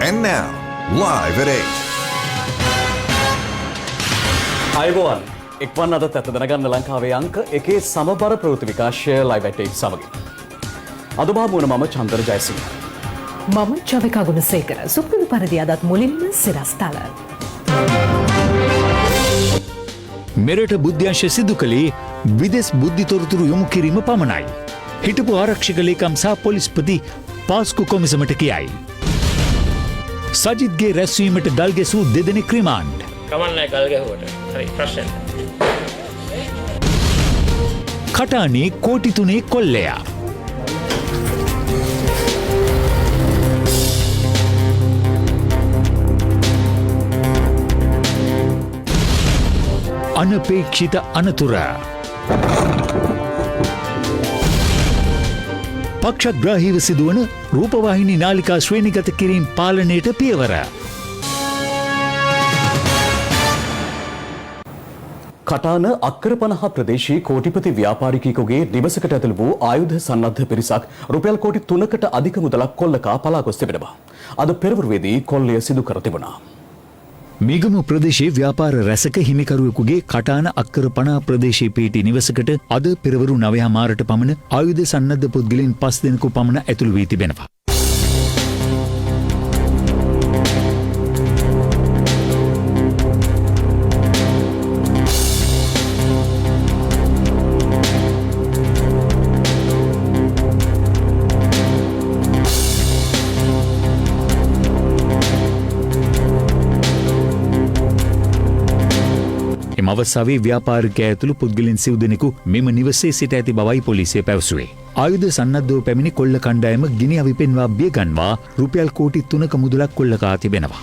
And now, live at 8. අයිබෝවන් එක්වන් අදත් ඇත දැනගන්න ලංකාවේ අංක එකේ සමබර ප්‍රවෘත්ති විකාශය ලයිව් ඇට් 8 සමගින්. අද බාමුණ මම චන්දර ජයසිංහ. මම චවිකා ගුණසේකර. සුපුරුදු පරිදි අදත් මුලින්ම සිරස්තල. මෙරට බුද්ධ්‍යංශ සිදු කළේ විදෙස් බුද්ධි තොරතුරු යොමු කිරීම පමණයි. හිටපු ආරක්ෂක ලේකම් සහ පොලිස්පති පාස්කු කොමිසමට කියයි. සජිත්ගේ රැස්වීමට ගල් ගැසූ දෙදෙනෙක් රිමාන්ඩ්. කමන්නෑ ගල් ගැහුවට. හරි ප්‍රශ්න. කටානේ කෝටි 3 කොල්ලයා. අනපේක්ෂිත අනතුර. පක්ෂග්‍රාහීව සිදුවන රූපවාහිනී නාලිකා ශ්‍රේණිගත කිරීම පාලනයට පියවර. කටාන අක්කර 50 ප්‍රදේශයේ කෝටිපති ව්‍යාපාරිකයෙකුගේ නිවසකට ඇතුළු වූ ආයුධ සන්නද්ධ පිරිසක් රුපියල් කෝටි 3කට අධික මුදලක් කොල්ලකා පලා ගොස් තිබෙනවා. අද පෙරවරුවේදී කොල්ලය සිදු කර තිබුණා. මිගමු ප්‍රදේශයේ ව්‍යාපාර රැසක හිමිකරුවෙකුගේ කටාන අක්කර 50 ප්‍රදේශයේ පිහිටි නිවසකට අද පෙරවරු 9 මාරට පමණ ආයුධ සන්නද්ධ පුද්ගලයන් 5 දෙනෙකු පමණ ඇතුළු වී තිබෙනවා. අවසාවේ ව්‍යාපාරිකයා ඇතුළු පුද්ගලයන් සිව් දෙනෙකු මෙම නිවසේ සිට ඇති බවයි පොලිසිය පැවසුවේ. ආයුධ සන්නද්ධව පැමිණි කොල්ල කණ්ඩායම ගිනි අවිපෙන්වා බියගන්වා රුපියල් කෝටි 3ක මුදලක් කොල්ලකා තිබෙනවා.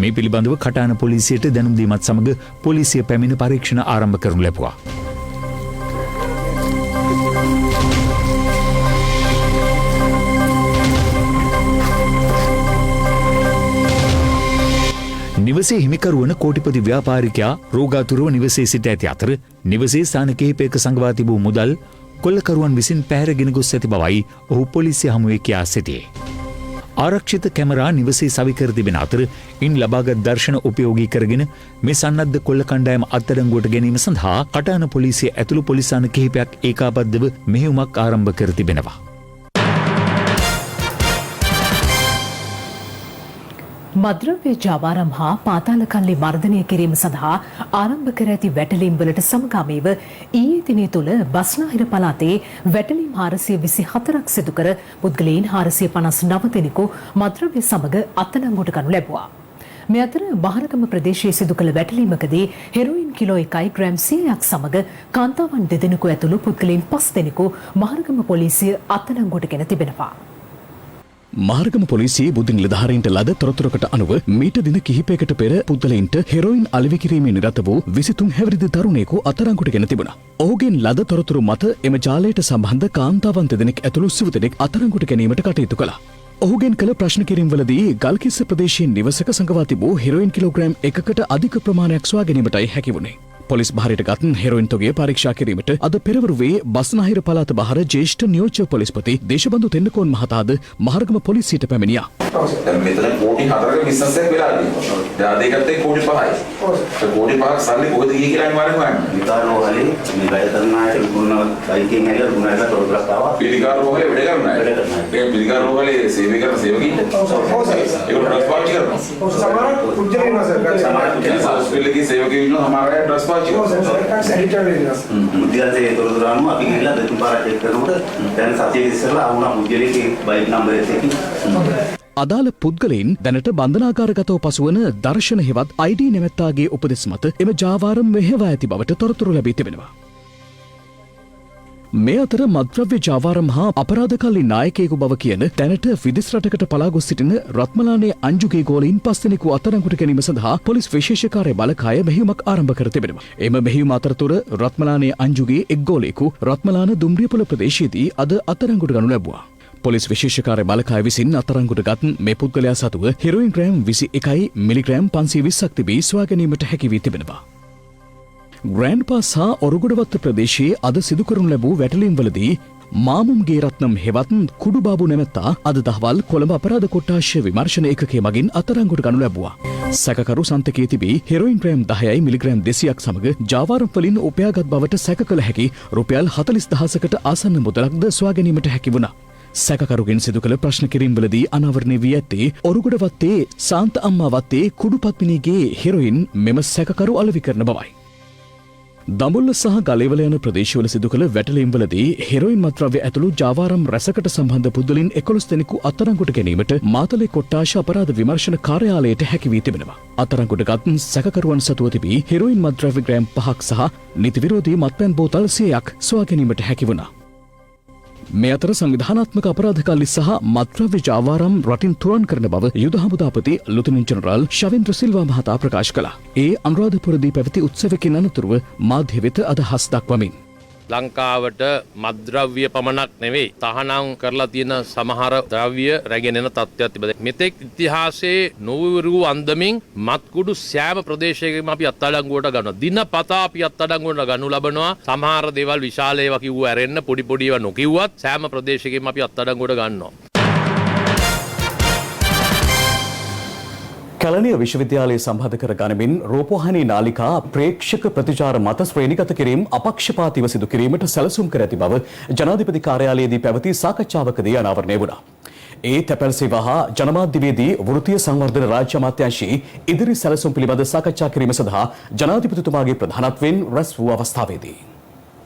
මේ පිළිබඳව කටාන පොලිසියට දැනුම් දීමත් සමග පොලිසිය පැමිණ පරීක්ෂණ ආරම්භ කරනු ලැබුවා. නිවසේ හිමිකරුවන කෝටිපති ව්‍යාපාරිකයා රෝගාතුරව නිවසේ සිට ඇති අතර නිවසේ ස්ථාන කිහිපයක සංගවා තිබූ මුදල් කොල්ලකරුවන් විසින් පැහැරගෙන ගොස් ඇති බවයි ඔහු පොලිසිය හමුවේ කියා සිටියේ. ආරක්ෂිත කැමරා නිවසේ සවිකර තිබෙන අතර ඉන් ලබාගත් දර්ශන උපයෝගී කරගෙන මේ සන්නද්ධ කොල්ල කණ්ඩායම අත්අඩංගුවට ගැනීම සඳහා කටාන පොලිසිය ඇතුළු පොලිස් ස්ථාන කිහිපයක් ඒකාබද්ධව මෙහෙයුමක් ආරම්භ කර තිබෙනවා. මද්‍රව්‍ය ජාවාරම් හා පාතාල කල්ලි මර්ධනය කිරීම සඳහා ආරම්භ කර ඇති වැටලීම් වලට සමගාමීව ඊයේ දිනේ තුල බස්නාහිර පළාතේ වැටලීම් 424ක් සිදු කර පුද්ගලයන් 459 දෙනෙකු මද්‍රව්‍ය සමග අත්අඩංගුවට ගනු ලැබුවා. මේ අතර බහරගම ප්‍රදේශයේ සිදු කළ වැටලීමකදී හෙරොයින් කිලෝ 1යි ග්‍රෑම් 100ක් සමග කාන්තාවන් දෙදෙනෙකු ඇතුළු පුද්ගලයන් 5 දෙනෙකු මහරගම පොලිසිය අත්අඩංගුවට ගෙන තිබෙනවා. මහරගම පොලිසියේ බුද්ධ නිලධාරීන්ට ලද තොරතුරකට අනුව මීට දින කිහිපයකට පෙර පුද්ගලයින්ට හෙරොයින් අලෙවි කිරීමේ නිරත වූ 23 හැවිරිදි තරුණයෙකු අත්අඩංගුවට ගෙන තිබුණා. ඔහුගෙන් ලද තොරතුරු මත එම ජාලයට සම්බන්ධ කාන්තාවන් දෙදෙනෙක් ඇතුළු සිව් දෙනෙක් අත්අඩංගුවට ගැනීමට කටයුතු කළා. ඔහුගෙන් කළ ප්‍රශ්න කිරීම්වලදී ගල්කිස්ස ප්‍රදේශයේ නිවසක සංගවා තිබූ හෙරොයින් කිලෝග්‍රෑම් 1කට අධික ප්‍රමාණයක් සොයා ගැනීමටයි හැකි වුණේ. පොලිස් භාරයට ගත් හෙරොයින් තොගය පරීක්ෂා කිරීමට අද පෙරවරුවේ බස්නාහිර පළාත බහර ජ්‍යෙෂ්ඨ නියෝජ්‍ය පොලිස්පති දේශබන්දු තෙන්නකෝන් මහතාද මහරගම පොලිසියට පැමිණියා. දැන් මෙතන කෝටි 4ක බිස්නස් එකක් වෙලා තියෙනවා. දැන් අද එකත් කෝටි 5යි. ඒ කෝටි 5ක් සල්ලි කොහෙද ගියේ කියලා අනිවාර්යෙන් හොයන්න. පිළිකාරෝහලේ මේ වැඩ කරන අය ලුකුණ බයිකෙන් ඇවිල්ලා ලුකුණට තොරතුරක් ආවා. පිළිකාරෝහලේ වැඩ කරන අය. ඒ පිළිකාරෝහලේ සේවය කරන සේවකයින්. ඒක ඩ්‍රග්ස් පාවිච්චි කරනවා. සමහර පුජ්‍යලින සමහර හොස්පිටලේ සේවකයින් ඉන්නවා සමහර අය ඩ්‍රග්ස් පාවිච්චි කරනවා. මුදියන්සේ තොරතුරු අනුව අපි ගිහිල්ලා දෙතුන්පාරක් චෙක් කරනකොට දැන් සතියේ ඉස්සෙල්ලා ආවුණා මුදියලේ බයික් නම්බර් එකකින්. අදාළ පුද්ගලයින් දැනට බන්ධනාගාරගතව පසුවන දර්ශන හෙවත් ID නැමැත්තාගේ උපදෙස් මත එම ජාවාරම් මෙහෙවා ඇති බවට තොරතුරු ලැබී තිබෙනවා. මේ අතර මද්‍රව්‍ය ජාවාරම් හා අපරාධකල්ලි නායකයෙකු බව කියන දැනට විදෙස් රටකට පලා ගොස් සිටින රත්මලානේ අංජුගේ ගෝලීන් 5 දෙනෙකු අත්අඩංගුවට ගැනීම සඳහා පොලිස් විශේෂ කාර්ය බලකාය මෙහෙයුමක් ආරම්භ කර තිබෙනවා. එම මෙහෙයුම අතරතුර රත්මලානේ අංජුගේ එක් ගෝලයෙකු රත්මලාන දුම්රියපොළ ප්‍රදේශයේදී අද අත්අඩංගුවට ගනු ලැබුවා. පොලිස් විශේෂ කාර්ය බලකාය විසින් අත්අඩංගුවට ගත් මේ පුද්ගලයා සතුව හෙරොයින් ග්‍රෑම් 21යි මිලිග්‍රෑම් 520ක් තිබී සොයා ගැනීමට හැකි වී තිබෙනවා. ග්‍රෑන්ඩ් පාස් හා ඔරුගොඩවත්ත ප්‍රදේශයේ අද සිදු කරනු ලැබූ වැටලීම්වලදී මාමුම්ගේ රත්නම් හෙවත් කුඩුබාබු නැමැත්තා අද දහවල් කොළඹ අපරාධ කොට්ටාශය විමර්ශන ඒකකය මගින් අත්අඩංගුවට ගනු ලැබුවා. සැකකරු සන්තකයේ තිබී හෙරොයින් ග්‍රෑම් 10යි මිලිග්‍රෑම් 200ක් සමග ජාවාරම් වලින් උපයාගත් බවට සැක කළ හැකි රුපියල් 40000කට ආසන්න මුදලක්ද සොයා ගැනීමට හැකි වුණා. සැකකරුගෙන් සිදු කළ ප්‍රශ්න කිරීම්වලදී අනාවරණය වී ඇත්තේ ඔරුගොඩවත්තේ සාන්ත අම්මා වත්තේ කුඩුපත්මිනීගේ හෙරොයින් මෙම සැකකරු අලෙවි කරන බවයි. දඹුල්ල සහ ගලේවල යන ප්‍රදේශවල සිදු කළ වැටලීම්වලදී හෙරොයින් මත්ද්‍රව්‍ය ඇතුළු ජාවාරම් රැසකට සම්බන්ධ පුද්ගලයන් 11 දෙනෙකු අත්අඩංගුවට ගැනීමට මාතලේ කොට්ටාශ අපරාධ විමර්ශන කාර්යාලයට හැකි වී තිබෙනවා. අත්අඩංගුවටගත් සැකකරුවන් සතුව තිබී හෙරොයින් මත්ද්‍රව්‍ය ග්‍රෑම් 5ක් සහ නීති විරෝධී මත්පැන් බෝතල් 100ක් සොයා ගැනීමට හැකි වුණා. මේ අතර සංවිධානාත්මක අපරාධකාලි සහ මත්ද්‍රව්‍ය ජාවාරම් රටින් තුරන් කරන බව යුද හමුදාපති ලුතනන්ට් ජෙනරාල් ශවේන්ද්‍ර සිල්වා මහතා ප්‍රකාශ කළා. ඒ අනුරාධපුරදී පැවති උත්සවකින් අනතුරුව මාධ්‍ය වෙත අදහස් දක්වමින් ලංකාවට මත්ද්‍රව්‍ය පමණක් නෙවෙයි තහනම් කරලා තියෙන සමහර ද්‍රව්‍ය රැගෙන එන තත්ත්වයක් තිබෙනවා. මෙතෙක් ඉතිහාසයේ නොවිවරු අන්දමින් මත්කුඩු සෑම ප්‍රදේශයකම අපි අත්අඩංගුවට ගන්නවා. දිනපතා අපි අත්අඩංගුවට ගනු ලබනවා. සමහර දේවල් විශාල ඒවා කිව්ව ඇරෙන්න පොඩි පොඩි ඒවා නොකිව්වත් සෑම ප්‍රදේශයකම අපි අත්අඩංගුවට ගන්නවා. කැලණිය විශ්වවිද්‍යාලයේ සම්බන්ධ කර ගනිමින් රූපවාහිනී නාලිකා ප්‍රේක්ෂක ප්‍රතිචාර මත ශ්‍රේණිගත කිරීම අපක්ෂපාතීව සිදු කිරීමට සැලසුම් කර ඇති බව ජනාධිපති කාර්යාලයේදී පැවති සාකච්ඡාවකදී අනාවරණය වුණා. ඒ තැපැල් සේවා හා ජනමාධ්‍යවේදී වෘත්තීය සංවර්ධන රාජ්‍ය අමාත්‍යාංශයේ ඉදිරි සැලසුම් පිළිබඳ සාකච්ඡා කිරීම සඳහා ජනාධිපතිතුමාගේ ප්‍රධානත්වයෙන් රැස් වූ අවස්ථාවේදී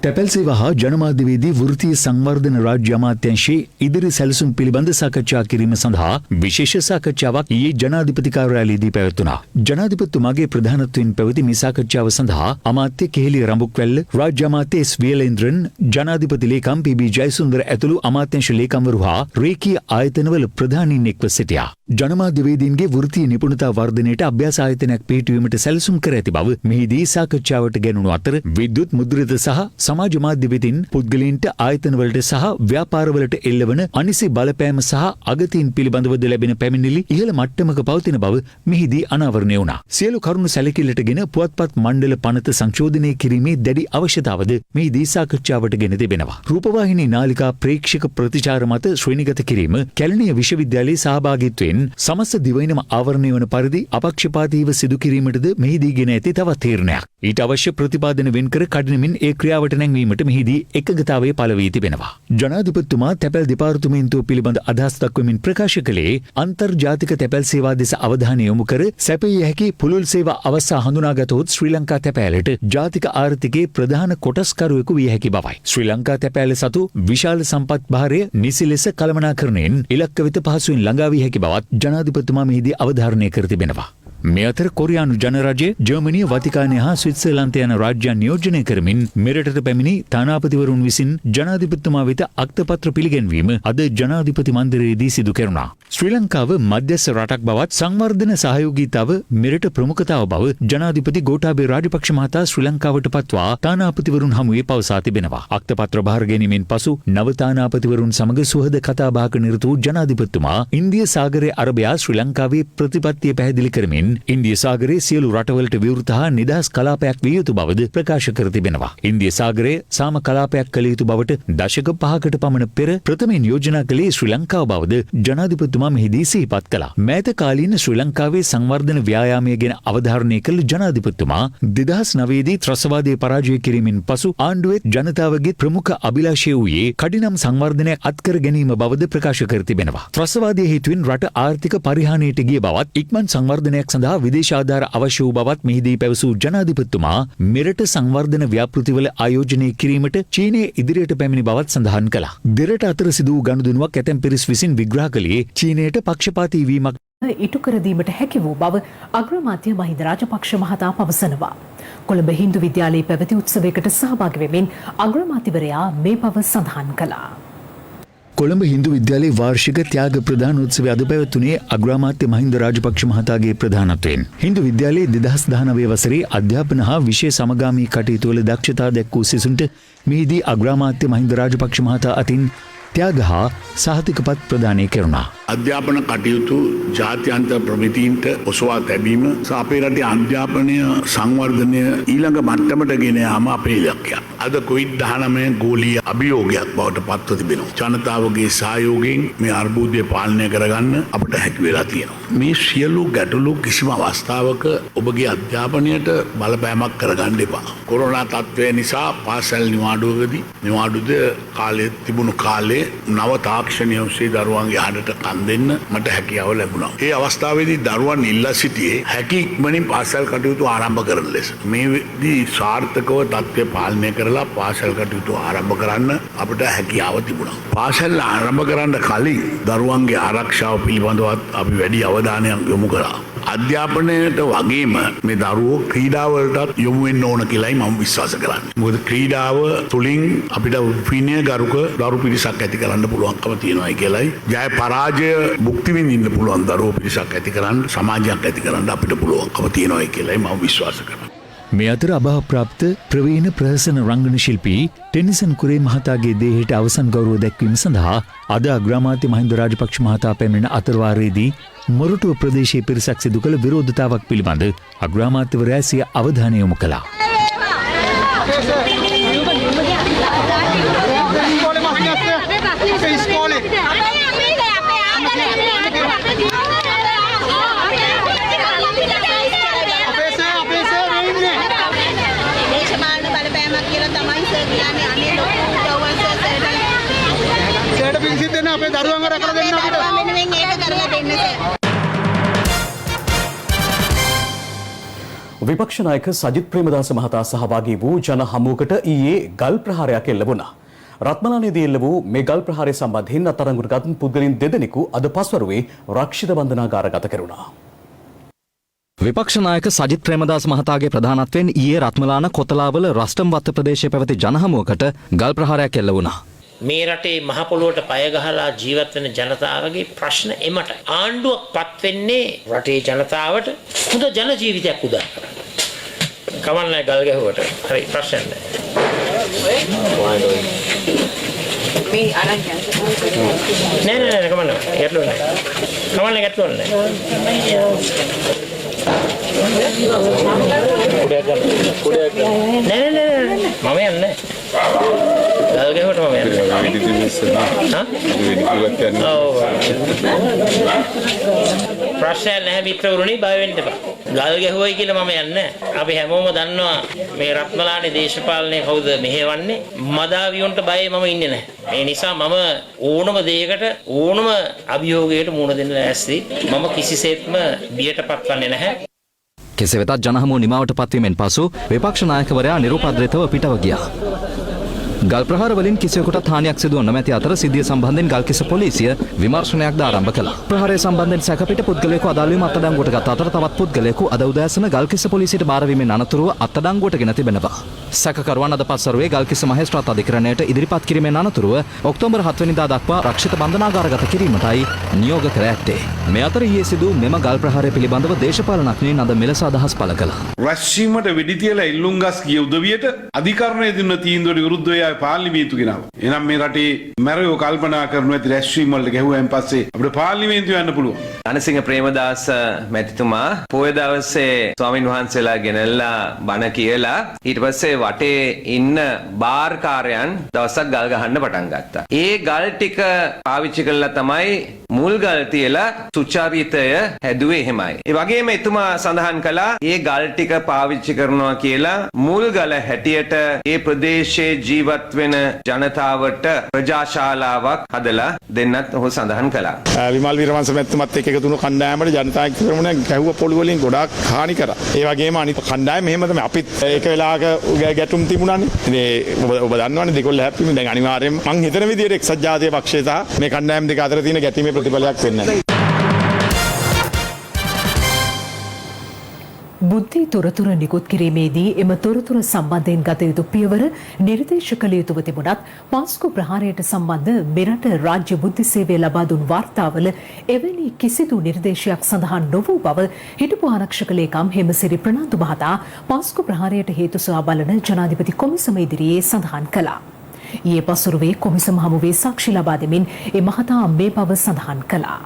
තැපැල් සේවා හා ජනමාධ්‍යවේදී වෘත්තීය සංවර්ධන රාජ්‍ය අමාත්‍යාංශයේ ඉදිරි සැලසුම් පිළිබඳ සාකච්ඡා කිරීම සඳහා විශේෂ සාකච්ඡාවක් ඊයේ ජනාධිපති කාර්යාලයේදී පැවැත්වුණා. ජනාධිපතිතුමාගේ ප්‍රධානත්වයෙන් පැවති මේ සාකච්ඡාව සඳහා අමාත්‍ය කෙහෙලිය රඹුක්වැල්ල, රාජ්‍ය අමාත්‍ය එස් වීරේන්ද්‍රන්, ජනාධිපති ලේකම් පී.බී. ජයසුන්දර ඇතුළු අමාත්‍යාංශ ලේකම්වරු හා රේකීය ආයතනවල ප්‍රධානීන් එක්ව සිටියා. ජනමාධ්‍යවේදීන්ගේ වෘත්තීය නිපුණතා වර්ධනයට අභ්‍යාස ආයතනයක් පිහිටුවීමට සැලසුම් කර ඇති බව මෙහිදී සාකච්ඡාවට ගැනුණු අතර විද්‍යුත් මුද්‍රිත සහ සමාජ මාධ්‍ය වෙතින් පුද්ගලයන්ට ආයතනවලට සහ ව්‍යාපාරවලට එල්ලවන අනිසි බලපෑම සහ අගතීන් පිළිබඳවද ලැබෙන පැමිණිලි ඉහළ මට්ටමක පවතින බව මෙහිදී අනාවරණය වුණා. සියලු කරුණු සැලකිල්ලටගෙන පුවත්පත් මණ්ඩල පනත සංශෝධනය කිරීමේ දැඩි අවශ්‍යතාවද මෙහිදී සාකච්ඡාවට ගෙන තිබෙනවා. රූපවාහිනී නාලිකා ප්‍රේක්ෂක ප්‍රතිචාර මත ශ්‍රේණිගත කිරීම කැලණිය විශ්වවිද්‍යාලයේ සහභාගීත්වයෙන් සමස්ත දිවයිනම ආවරණය වන පරිදි අපක්ෂපාතීව සිදු කිරීමටද මෙහිදී ගෙන ඇති තවත් තීරණයක්. ඊට අවශ්‍ය ප්‍රතිපාදන වෙන්කර කඩිනමින් ඒ ක්‍රියාවට නැංවීමට මෙහිදී එකඟතාවය පළ වී තිබෙනවා. ජනාධිපතිතුමා තැපැල් දෙපාර්තමේන්තුව පිළිබඳ අදහස් දක්වමින් ප්‍රකාශ කළේ අන්තර්ජාතික තැපැල් සේවා දෙස අවධානය යොමු කර සැපිය හැකි පුළුල් සේවා අවස්ථා හඳුනාගතහොත් ශ්‍රී ලංකා තැපෑලට ජාතික ආර්ථිකයේ ප්‍රධාන කොටස්කරුවෙකු විය හැකි බවයි. ශ්‍රී ලංකා තැපෑල සතු විශාල සම්පත් භාරය නිසි ලෙස කළමනාකරණයෙන් ඉලක්ක වෙත පහසුවෙන් ළඟා විය හැකි බවත් ජනාධිපතිතුමා මෙහිදී අවධාරණය කර තිබෙනවා. මේ අතර කොරියානු ජනරජය ජර්මනිය වතිකානය හා ස්විට්සර්ලන්තය යන රාජ්‍යයන් නියෝජනය කරමින් මෙරටට පැමිණි තානාපතිවරුන් විසින් ජනාධිපතිතුමා වෙත අක්තපත්‍ර පිළිගැන්වීම අද ජනාධිපති මන්දිරයේදී සිදු කෙරුණා. ශ්‍රී ලංකාව මධ්‍යස්ථ රටක් බවත් සංවර්ධන සහයෝගීතාව මෙරට ප්‍රමුඛතාව බව ජනාධිපති ගෝඨාභය රාජපක්ෂ මහතා ශ්‍රී ලංකාවට පත්වා තානාපතිවරුන් හමුවේ පවසා තිබෙනවා. අක්තපත්‍ර භාර ගැනීමෙන් පසු නව තානාපතිවරුන් සමග සුහද කතාබහක නිරත වූ ජනාධිපතිතුමා ඉන්දිය සාගරයේ අරබයා ශ්‍රී ලංකාවේ ප්‍රතිපත්තිය පැහැදිලි කරමින් ඉන්දිය සාගරයේ සියලු රටවලට විවෘත හා නිදහස් කලාපයක් විය යුතු බවද ප්‍රකාශ කර තිබෙනවා. ඉන්දිය සාගරයේ සාම කලාපයක් කළ යුතු බවට දශක 5කට පමණ පෙර ප්‍රථමයෙන් යෝජනා කළේ ශ්‍රී ලංකාව බවද ජනාධිපතිතුමා මෙහිදී සිහිපත් කළා. මෑත කාලීන ශ්‍රී ලංකාවේ සංවර්ධන ව්‍යායාමය ගැන අවධාරණය කළ ජනාධිපතිතුමා 2009 දී ත්‍රස්තවාදය පරාජය කිරීමෙන් පසු ආණ්ඩුවේ ජනතාවගේ ප්‍රමුඛ අභිලාෂය වූයේ කඩිනම් සංවර්ධනයක් අත්කර ගැනීම බවද ප්‍රකාශ කර තිබෙනවා. ත්‍රස්තවාදයේ හේතුවෙන් රට ආර්ථික පරිහානියට ගිය බවත් ඉක්මන් සංවර්ධනයක් සඳහා විදේශ ආධාර අවශ්‍ය වූ බවත් මෙහිදී පැවසූ ජනාධිපතිතුමා මෙරට සංවර්ධන ව්‍යාපෘතිවල ආයෝජනය කිරීමට චීනය ඉදිරියට පැමිණි බවත් සඳහන් කළා. දෙරට අතර සිදු වූ ගනුදෙනුවක් ඇතැම් පිරිස් විසින් විග්‍රහ කළේ චීනයට පක්ෂපාතී වීමක් ඉටු කර දීමට හැකි වූ බව අග්‍රාමාත්‍ය මහින්ද රාජපක්ෂ මහතා පවසනවා. කොළඹ හින්දු විද්‍යාලයේ පැවති උත්සවයකට සහභාගී වෙමින් අග්‍රාමාත්‍යවරයා මේ බව සඳහන් කළා. කොළඹ හින්දු විද්‍යාලයේ වාර්ෂික ත්‍යාග ප්‍රදානෝත්සවය අද පැවැත්වුණේ අග්‍රාමාත්‍ය මහින්ද රාජපක්ෂ මහතාගේ ප්‍රධානත්වයෙන්. හින්දු විද්‍යාලයේ 2019 වසරේ අධ්‍යාපන හා විෂය සමගාමී කටයුතුවල දක්ෂතා දැක්වූ සිසුන්ට මෙහිදී අග්‍රාමාත්‍ය මහින්ද රාජපක්ෂ මහතා අතින් ත්‍යාග හා සහතිකපත් ප්‍රදානය කෙරුණා. අධ්‍යාපන කටයුතු ජාත්‍යන්තර ප්‍රමිතීන්ට ඔසවා තැබීම සහ අපේ රටේ අධ්‍යාපනය සංවර්ධනය ඊළඟ මට්ටමට ගෙන යාම අපේ ඉලක්කයක්. අද COVID-19 ගෝලීය අභියෝගයක් බවට පත්ව තිබෙනවා. ජනතාවගේ සහයෝගයෙන් මේ අර්බුදය පාලනය කරගන්න අපට හැකි වෙලා තියෙනවා. මේ සියලු ගැටලු කිසිම අවස්ථාවක ඔබගේ අධ්‍යාපනයට බලපෑමක් කරගන්න එපා. කොරෝනා තත්ත්වය නිසා පාසල් නිවාඩුවකදී නිවාඩුද කාලේ තිබුණු කාලේ නව තාක්ෂණය ඔස්සේ දරුවන්ගේ හඬට කන් දෙන්න මට හැකියාව ලැබුණා. ඒ අවස්ථාවේදී දරුවන් ඉල්ලා සිටියේ හැකි ඉක්මනින් පාසල් කටයුතු ආරම්භ කරන ලෙස. මේදී සාර්ථකව තත්ත්වය පාලනය කරලා පාසල් කටයුතු ආරම්භ කරන්න අපට හැකියාව තිබුණා. පාසල් ආරම්භ කරන්න කලින් දරුවන්ගේ ආරක්ෂාව පිළිබඳවත් අපි වැඩි අවධානයක් යොමු කළා. අධ්‍යාපනයට වගේම මේ දරුවෝ ක්‍රීඩාවලටත් යොමු වෙන්න ඕන කියලායි මම විශ්වාස කරන්නේ. මොකද ක්‍රීඩාව තුලින් අපිට විනය ගරුක දරු පිරිසක් ඇති කරන්න පුළුවන්කම තියෙනවා කියලායි. ජය පරාජය භුක්ති විඳින්න පුළුවන් දරුවෝ පිරිසක් ඇති කරන්න සමාජයක් ඇති කරන්න අපිට පුළුවන්කම තියෙනවා කියලායි මම විශ්වාස කරනවා. මේ අතර අභාවප්‍රාප්ත ප්‍රවීණ ප්‍රහසන රංගන ශිල්පී ටෙනිසන් කුරේ මහතාගේ දේහයට අවසන් ගෞරව දැක්වීම සඳහා අද අග්‍රාමාත්‍ය මහින්ද රාජපක්ෂ මහතා පැමිණෙන අතරවාරයේදී මොරටුව ප්‍රදේශයේ පිරිසක් සිදු කළ විරෝධතාවක් පිළිබඳ අග්‍රාමාත්‍යවරයා සිය අවධානය යොමු කළා. විපක්ෂ නායක සජිත් ප්‍රේමදාස මහතා සහභාගී වූ ජන හමුවකට ඊයේ ගල් ප්‍රහාරයක් එල්ල වුණා. රත්මලානේදී එල්ල වූ මේ ගල් ප්‍රහාරය සම්බන්ධයෙන් අත්අඩංගුවට ගත් පුද්ගලයන් දෙදෙනෙකු අද පස්වරුවේ රක්ෂිත බන්ධනාගාරගත කෙරුණා. විපක්ෂ නායක සජිත් ප්‍රේමදාස මහතාගේ ප්‍රධානත්වයෙන් ඊයේ රත්මලාන කොතලාවල රස්ටම්වත්ත ප්‍රදේශයේ පැවති ජනහමුවකට ගල් ප්‍රහාරයක් එල්ල වුණා. මේ රටේ මහ පොළොවට පය ගහලා ජීවත් වෙන ජනතාවගේ ප්‍රශ්න එමට ආණ්ඩුවක් පත් වෙන්නේ රටේ ජනතාවට හොඳ ජන ජීවිතයක් උදා කරන්න. කමන්නේ ගල් ගැහුවට හරි ප්‍රශ්න නැහැ. මේ අරන් යන්න නෑ කමන්නේ ගැටලුවක් නෑ. කමන්නේ ගැටලුවක් නෑ. නෑ මම යන්නේ ගල් ගැහුවට මම යන්නේ. ප්‍රශ්න නැහැ මිත්‍රවරුනි බය වෙන්න එපා. ගල් ගැහුවයි කියලා මම යන්නේ. අපි හැමෝම දන්නවා මේ රත්මලානේ දේශපාලනේ කවුද මෙහෙවන්නේ. මදාවියොන්ට බයයි මම ඉන්නේ නැහැ. මේ නිසා මම ඕනම දෙයකට ඕනම අභියෝගයකට මුහුණ දෙන්න ලෑස්ති. මම කිසිසේත්ම බියට පත්වන්නේ නැහැ. කෙසේ වෙතත් ජනහමුව නිමාවට පත්වීමෙන් පසු විපක්ෂ නායකවරයා නිරුපද්‍රිතව පිටව ගියා. ගල් ප්‍රහාර වලින් කිසිවෙකුටත් හානියක් සිදුව නොමැති අතර සිද්ධිය සම්බන්ධයෙන් ගල්කිස්ස පොලිසිය විමර්ශනයක්ද ආරම්භ කළා. ප්‍රහාරය සම්බන්ධයෙන් සැකපිට පුද්ගලයෙකු අදාළවීම අත්අඩංගුවට ගත් අතර තවත් පුද්ගලයෙකු අද උදෑසන ගල්කිස්ස පොලිසියට බාර වීමෙන් අනතුරුව අත්අඩංගුවට ගෙන තිබෙනවා. සැකකරුවන් අද පස්වරුවේ ගල්කිස්ස මහේස්ත්‍රාත් අධිකරණයට ඉදිරිපත් කිරීමෙන් අනතුරුව ඔක්තෝබර් 7 වෙනිදා දක්වා රක්ෂිත බන්ධනාගාරගත කිරීමටයි නියෝග කර ඇත්තේ. මේ අතර ඊයේ සිදු මෙම ගල් ප්‍රහාරය පිළිබඳව දේශපාලනඥයින් අද මෙලෙස අදහස් පළ කළා. රැස්වීමට වෙඩි තියලා එල්ලුම් ගස් ගිය උදවියට අධිකරණයේ දුන්න තීන්දුවට විරුද්ධව ආය පාර්ලිමේන්තු ගෙනාවා. එහෙනම් මේ රටේ මැරයෝ කල්පනා කරනු ඇති රැස්වීම වලට ගැහුවෙන් පස්සේ අපිට පාර්ලිමේන්තුව යන්න පුළුවන්. අනසිංහ ප්‍රේමදාස මැතිතුමා පොය දවසේ ස්වාමින් වහන්සේලා ගෙනල්ලා බණ කියලා ඊට පස්සේ වටේ ඉන්න බාර්කාරයන් දවසක් ගල් ගහන්න පටන් ගත්තා. ඒ ගල් ටික පාවිච්චි කළා තමයි මුල් ගල් තියලා සුචාරිතය හැදුවේ එහෙමයි. ඒ වගේම එතුමා සඳහන් කළා මේ ගල් ටික පාවිච්චි කරනවා කියලා මුල් ගල හැටියට ඒ ප්‍රදේශයේ ජීවත් වෙන ජනතාවට ප්‍රජාශාලාවක් හදලා දෙන්නත් ඔහු සඳහන් කළා. විමල් වීරවංශ මැතිතුමත් එක්ක එකතු වුණු කණ්ඩායමට ජනතාව ක්‍රමණ ගැහුව පොළු වලින් ගොඩාක් හානි කරා. ඒ වගේම අනිත් කණ්ඩායම මෙහෙම තමයි අපිත් ඒක වෙලාවක ගැටුම් තිබුණානේ. ඉතින් ඔබ දන්නවනේ දෙකොල්ල හැප්පීම දැන් අනිවාර්යයෙන් මං හිතන විදිහට එක්සත් ජාතික පක්ෂය සහ මේ කණ්ඩායම් දෙක අතර තියෙන ගැටීමේ ප්‍රතිඵලයක් වෙන්නේ නැහැ. බුද්ධි තොරතුර නිකුත් කිරීමේදී එම තොරතුර සම්බන්ධයෙන් ගත යුතු පියවර නිර්දේශ කළ යුතුව තිබුණත් පාස්කු ප්‍රහාරයට සම්බන්ධ මෙරට රාජ්‍ය බුද්ධි සේවය ලබා දුන් වාර්තාවල එවැනි කිසිදු නිර්දේශයක් සඳහන් නොවූ බව හිටපු ආරක්ෂක ලේකම් හෙමසිරි ප්‍රනාන්දු මහතා පාස්කු ප්‍රහාරයට හේතු සොයා බලන ජනාධිපති කොමිසම ඉදිරියේ සඳහන් කළා. ඊයේ පසුරුවේ කොමිසම හමුවේ සාක්ෂි ලබා දෙමින් ඒ මහතා මේ බව සඳහන් කළා.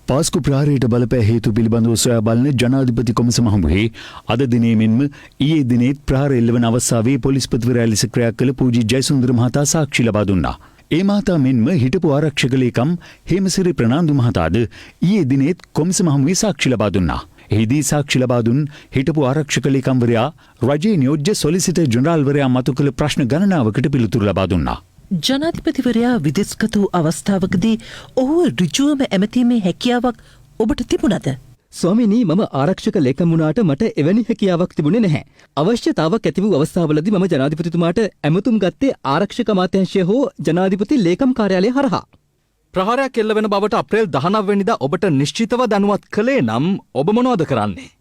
පාස්කු ප්‍රහාරයට බලපෑ හේතු පිළිබඳව සොයා බලන ජනාධිපති කොමසම හමුවේ අද දිනේ මෙන්ම ඊයේ දිනේත් ප්‍රහාර එල්ලවන අවස්ථාවේ පොලිස්පතිවරයා ලෙස ක්‍රියා කළ පූජි ජයසුන්දර මහතා සාක්ෂි ලබා දුන්නා. ඒ මහතා මෙන්ම හිටපු ආරක්ෂක ලේකම් හේමසිරි ප්‍රනාන්දු මහතාද ඊයේ දිනේත් කොමසම හමුවේ සාක්ෂි ලබා දුන්නා. එහිදී සාක්ෂි ලබා දුන් හිටපු ආරක්ෂක ලේකම්වරයා රජයේ නියෝජ්‍ය සොලිසිටර් ජෙනරාල්වරයා මතු කළ ප්‍රශ්න ගණනාවකට පිළිතුරු ලබා දුන්නා. ජනාධිපතිවරයා විදෙස්ගත වූ අවස්ථාවකදී ඔහුව ඍජුවම ඇමතීමේ හැකියාවක් ඔබට තිබුණද? ස්වාමිනී, මම ආරක්ෂක ලේකම් වුණාට මට එවැනි හැකියාවක් තිබුණේ නැහැ. අවශ්‍යතාවක් ඇති වූ අවස්ථාවලදී මම ජනාධිපතිතුමාට ඇමතුම් ගත්තේ ආරක්ෂක අමාත්‍යාංශය හෝ ජනාධිපති ලේකම් කාර්යාලය හරහා. ප්‍රහාරයක් එල්ල වෙන බවට අප්‍රේල් 19 වෙනිදා ඔබට නිශ්චිතව දැනුවත් කළේ නම් ඔබ මොනවද කරන්නේ?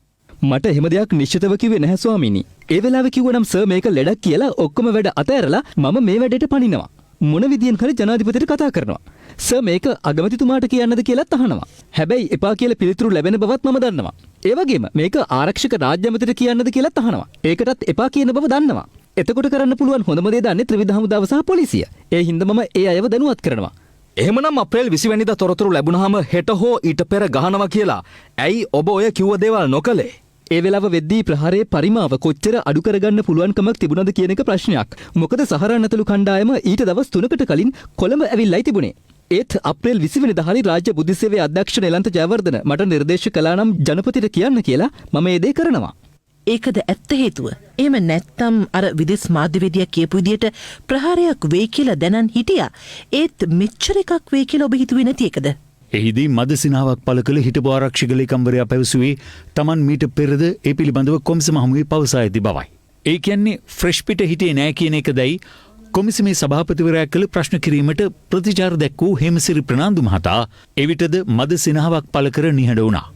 මට එහෙම දෙයක් නිශ්චිතව කිව්වේ නැහැ ස්වාමීනි. ඒ වෙලාවේ කිව්වනම් සර් මේක ලෙඩක් කියලා ඔක්කොම වැඩ අතහැරලා මම මේ වැඩේට පනිනවා. මොන විදියෙන් හරි ජනාධිපතිට කතා කරනවා. සර් මේක අගමැතිතුමාට කියන්නද කියලාත් අහනවා. හැබැයි එපා කියලා පිළිතුරු ලැබෙන බවත් මම දන්නවා. ඒ වගේම මේක ආරක්ෂක රාජ්‍ය ඇමතිට කියන්නද කියලාත් අහනවා. ඒකටත් එපා කියන බව දන්නවා. එතකොට කරන්න පුළුවන් හොඳම දේ දන්නේ ත්‍රිවිධ හමුදාව සහ පොලිසිය. ඒ හින්දා මම ඒ අයව දැනුවත් කරනවා. එහෙමනම් අප්‍රේල් 20 වෙනිදා තොරතුරු ලැබුණාම හෙට හෝ ඊට පෙර ගහනවා කියලා ඇයි ඔබ ඔය කිව්ව දේවල් නොකළේ? ඒ වෙලාව වෙද්දී ප්‍රහාරයේ පරිමාව කොච්චර අඩු කරගන්න පුළුවන්කමක් තිබුණද කියන එක ප්‍රශ්නයක්. මොකද සහරාන් ඇතුළු කණ්ඩායම ඊට දවස් 3කට කලින් කොළඹ ඇවිල්ලායි තිබුණේ. ඒත් අප්‍රේල් 20 වෙනිදා හරි රාජ්‍ය බුද්ධ සේවයේ අධ්‍යක්ෂ නිලන්ත ජයවර්ධන මට නිර්දේශ කළා නම් ජනපතිට කියන්න කියලා මම ඒ දේ කරනවා. ඒකද ඇත්ත හේතුව? එහෙම නැත්තම් අර විදෙස් මාධ්‍යවේදියා කියපු විදියට ප්‍රහාරයක් වෙයි කියලා දැනන් හිටියා. ඒත් මෙච්චර එකක් වෙයි කියලා ඔබ හිතුවේ නැති එකද? එහිදී මද සිනාවක් පළ කළ හිටපු ආරක්ෂක ලේකම්වරයා පැවසුවේ Taman මීට පෙරද ඒ පිළිබඳව කොමිසම හමුවේ පවසා ඇති බවයි. ඒ කියන්නේ ෆ්‍රෙෂ් පිට හිටියේ නෑ කියන එකදයි කොමිසමේ සභාපතිවරයා කළ ප්‍රශ්න කිරීමට ප්‍රතිචාර දැක්වූ හේමසිරි ප්‍රනාන්දු මහතා එවිටද මද සිනාවක් පළ කර නිහඬ වුණා.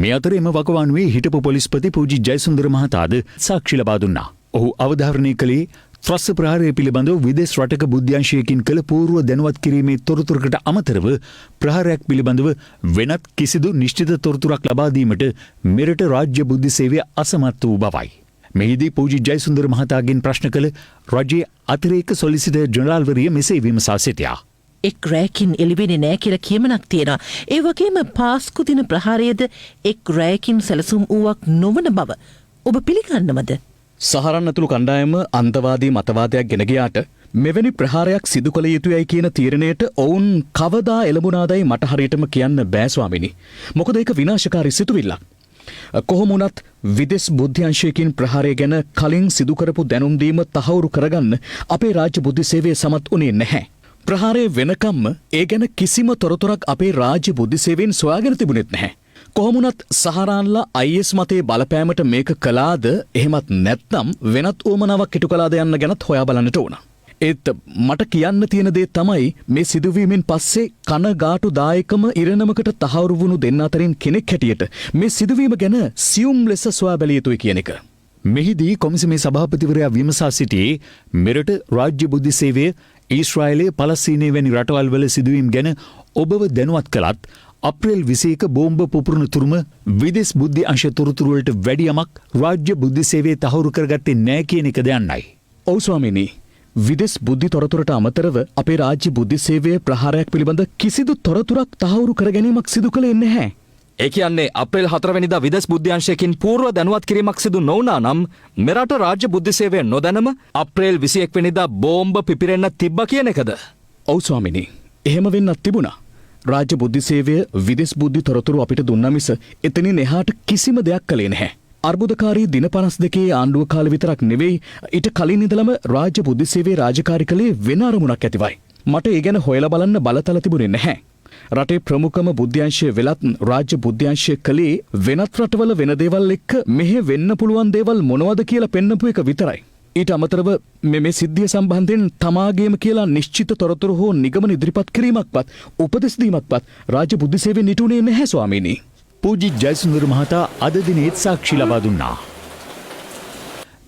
මේ අතර එම වකවානුවේ හිටපු පොලිස්පති පූජි ජයසුන්දර මහතාද සාක්ෂි ලබා දුන්නා. ඔහු අවධාරණය කළේ ත්‍රස්ස ප්‍රහාරය පිළිබඳව විදේශ රටක බුද්ධ්‍යංශයකින් කළ පූර්ව දැනුවත් කිරීමේ තොරතුරකට අමතරව ප්‍රහාරයක් පිළිබඳව වෙනත් කිසිදු නිශ්චිත තොරතුරක් ලබා දීමට මෙරට රාජ්‍ය බුද්ධ සේවය අසමත් වූ බවයි. මෙහිදී පූජි ජයසුන්දර මහතාගෙන් ප්‍රශ්න කළ රජයේ අතිරේක සොලිසිටර් ජෙනරාල්වරිය මෙසේ විමසා සිටියා. එක් රැයකින් එළිවෙන්නේ නැහැ කියලා කියමනක් තියෙනවා. ඒ වගේම පාස්කු දින ප්‍රහාරයේද එක් රැයකින් සැලසුම් වූවක් නොවන බව ඔබ පිළිගන්නවද? සහරන් ඇතුළු කණ්ඩායම අන්තවාදී මතවාදයක් ගෙන ගියාට මෙවැනි ප්‍රහාරයක් සිදු කළ යුතුයයි කියන තීරණයට ඔවුන් කවදා එළඹුණාදයි මට හරියටම කියන්න බෑ ස්වාමිනී. මොකද ඒක විනාශකාරී සිතුවිල්ලක්. කොහොම වුණත් විදේශ බුද්ධ්‍යංශයකින් ප්‍රහාරය ගැන කලින් සිදු කරපු දැනුම් දීම තහවුරු කරගන්න අපේ රාජ්‍ය බුද්ධ සේවය සමත් වුණේ නැහැ. ප්‍රහාරය වෙනකම්ම ඒ ගැන කිසිම තොරතුරක් අපේ රාජ්‍ය බුද්ධ සේවයෙන් සොයාගෙන තිබුණෙත් නැහැ. කොහොමුණත් සහරාන්ලා IS මතේ බලපෑමට මේක කළාද එහෙමත් නැත්නම් වෙනත් උවමනාවක් ඉටු කළාද යන්න ගැනත් හොයා බලන්නට ඕන. ඒත් මට කියන්න තියෙන දේ තමයි මේ සිදුවීමෙන් පස්සේ කනගාටුදායකම ඉරණමකට තහවුරු වුණු දෙන්න අතරින් කෙනෙක් හැටියට මේ සිදුවීම ගැන සියුම් ලෙස සොයා බැලිය යුතුයි කියන එක. මෙහිදී කොමිසමේ සභාපතිවරයා විමසා සිටියේ මෙරට රාජ්‍ය බුද්ධ සේවය ඊශ්‍රායලයේ පලස්තීනයේ වැනි රටවල් වල සිදුවීම් ගැන ඔබව දැනුවත් කළත් අප්‍රේල් 21 බෝම්බ පුපුරන තුරුම විදේශ බුද්ධ අංශ තොරතුරු වලට වැඩි යමක් රාජ්‍ය බුද්ධ සේවයේ තහවුරු කරගත්තේ නැහැ කියන එක දයන්නයි. ඔව් ස්වාමීනි. විදේශ බුද්ධ තොරතුරට අමතරව අපේ රාජ්‍ය බුද්ධ සේවයේ ප්‍රහාරයක් පිළිබඳ කිසිදු තොරතුරක් තහවුරු කර ගැනීමක් සිදු කළේ නැහැ. ඒ කියන්නේ අප්‍රේල් 4 වෙනිදා විදේශ බුද්ධ්‍යංශයකින් පූර්ව දැනුවත් කිරීමක් සිදු නොවුණා නම් මෙරට රාජ්‍ය බුද්ධ සේවය නොදැනම අප්‍රේල් 21 වෙනිදා බෝම්බ පිපිරෙන්න තිබ්බා කියන එකද? ඔව් ස්වාමීනි. එහෙම වෙන්නත් තිබුණා. රාජ්‍ය බුද්ධ සේවය විදේශ බුද්ධ තොරතුරු අපිට දුන්නා මිස එතනින් එහාට කිසිම දෙයක් කළේ නැහැ. අර්බුදකාරී දින 52 ආණ්ඩුව කාල විතරක් නෙවෙයි ඊට කලින් ඉඳලම රාජ්‍ය බුද්ධ සේවයේ රාජකාරී කලේ වෙන අරමුණක් ඇතිවයි. මට ඒ ගැන හොයලා බලන්න බලතල තිබුණේ නැහැ. රටේ ප්‍රමුඛම බුද්ධ්‍යංශය වෙලත් රාජ්‍ය බුද්ධ්‍යංශය කලේ වෙනත් රටවල වෙන දේවල් එක්ක මෙහෙ වෙන්න පුළුවන් දේවල් මොනවද කියලා පෙන්නපු එක විතරයි. ඊට අමතරව මේ සිද්ධිය සම්බන්ධයෙන් තමාගේම කියලා නිශ්චිත තොරතුරු හෝ නිගමන ඉදිරිපත් කිරීමක්වත් උපදෙස් දීමක්වත් රාජ්‍ය බුද්ධ සේවයෙන් නිටුනේ නැහැ ස්වාමීනි. පූජි ජයසුන්දර මහතා අද දිනේත් සාක්ෂි ලබා දුන්නා.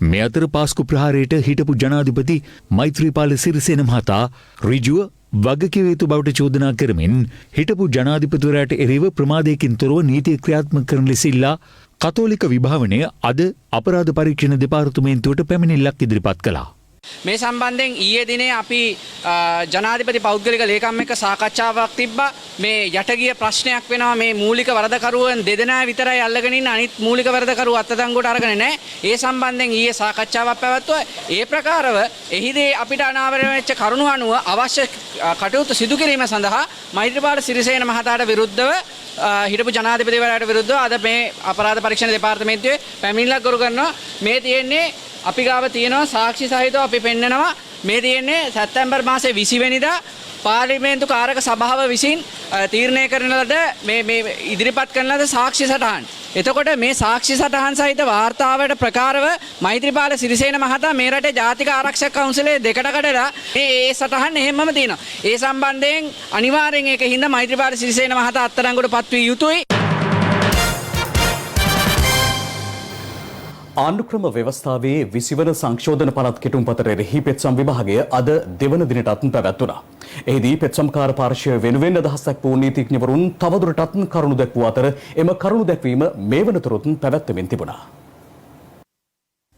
මේ අතර පාස්කු ප්‍රහාරයට හිටපු ජනාධිපති මෛත්‍රීපාල සිරිසේන මහතා ඍජුව වගකිව යුතු බවට චෝදනා කරමින් හිටපු ජනාධිපතිවරයාට එරෙහිව ප්‍රමාදයකින් තොරව නීතිය ක්‍රියාත්මක කරන ලෙස ඉල්ලා කතෝලික විභාවනය අද අපරාධ පරීක්ෂණ දෙපාර්තමේන්තුවට පැමිණිල්ලක් ඉදිරිපත් කළා. මේ සම්බන්ධයෙන් ඊයේ දිනේ අපි ජනාධිපති පෞද්ගලික ලේකම් එක්ක සාකච්ඡාවක් තිබ්බා. මේ යටගිය ප්‍රශ්නයක් වෙනවා මේ මූලික වරදකරුවන් දෙදෙනා විතරයි අල්ලගෙන ඉන්න අනිත් මූලික වරදකරුව අත්අඩංගුවට අරගෙන නැහැ. ඒ සම්බන්ධයෙන් ඊයේ සාකච්ඡාවක් පැවැත්වුවා. ඒ ප්‍රකාරව එහිදී අපිට අනාවරණය වෙච්ච කරුණු අනුව අවශ්‍ය කටයුතු සිදු කිරීම සඳහා මෛත්‍රීපාල සිරිසේන මහතාට විරුද්ධව හිටපු ජනාධිපතිවරයාට විරුද්ධව අද මේ අපරාධ පරීක්ෂණ දෙපාර්තමේන්තුවේ පැමිණිල්ලක් ගොනු කරනවා. මේ තියෙන්නේ අපි ගාව තියෙනවා සාක්ෂි සහිතව අපි පෙන්නනවා. මේ තියෙන්නේ සැප්තැම්බර් මාසේ 20 වෙනිදා පාර්ලිමේන්තු කාරක සභාව විසින් තීරණය කරන ලද මේ ඉදිරිපත් කරන ලද සාක්ෂි සටහන්. එතකොට මේ සාක්ෂි සටහන් සහිත වාර්තාවට ප්‍රකාරව මෛත්‍රීපාල සිරිසේන මහතා මේ රටේ ජාතික ආරක්ෂක කවුන්සිලේ දෙකට කඩලා මේ සටහන් එහෙමම තියෙනවා. ඒ සම්බන්ධයෙන් අනිවාර්යෙන් ඒකින්ද මෛත්‍රීපාල සිරිසේන මහතා අත්අඩංගුවට පත්විය යුතුයි. ආණ්ඩුක්‍රම ව්‍යවස්ථාවේ 20 වන සංශෝධන පළාත් කෙටුම්පතට එරෙහි පෙත්සම් විභාගය අද දෙවන දිනටත් පැවැත්වුණා. එහිදී පෙත්සම්කාර පාර්ශ්වය වෙනුවෙන් අදහස් දක්වූ නීතිඥවරුන් තවදුරටත් කරුණු දැක්වූ අතර එම කරුණු දැක්වීම මේ වනතුරුත් පැවැත්වෙමින් තිබුණා.